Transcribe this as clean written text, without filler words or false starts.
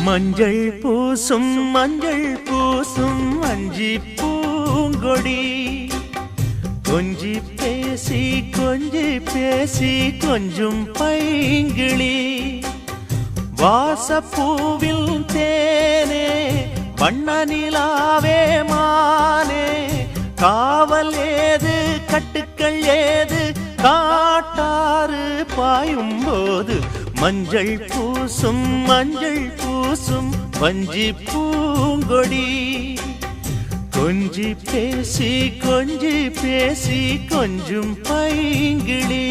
மஞ்சள் பூசும் அஞ்சி பூங்கொடி கொஞ்சி பேசி கொஞ்சும் பைங்கிளி வாசப்பூவில் தேனே வண்ண நிலாவே மானே காவல் ஏது கட்டுக்கள் ஏது காட்டாறு பாயும் போது மஞ்சள் பூசும் வஞ்சி பூங்கொடி கொஞ்சி பேசி கொஞ்சும் பைங்கிளி